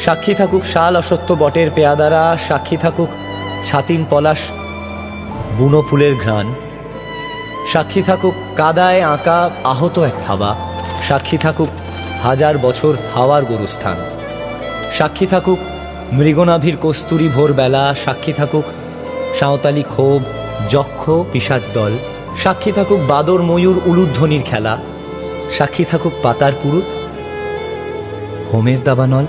সাক্ষী থাকুক শাল অসত্য বটের পেয়াদারা, সাক্ষী থাকুক ছাতিম পলাশ বুনো ফুলের ঘ্রাণ, সাক্ষী থাকুক কাদায় আঁকা আহত এক থাবা, সাক্ষী থাকুক হাজার বছর হাওয়ার গরুস্থান, সাক্ষী থাকুক মৃগনাভির কস্তুরী ভোরবেলা, সাক্ষী থাকুক সাঁওতালি ক্ষোভ যক্ষ পিশাচ দল, সাক্ষী থাকুক বাদর ময়ূর উলুধ্বনির খেলা, সাক্ষী থাকুক পাতার পুরুত হোমের দাবানল।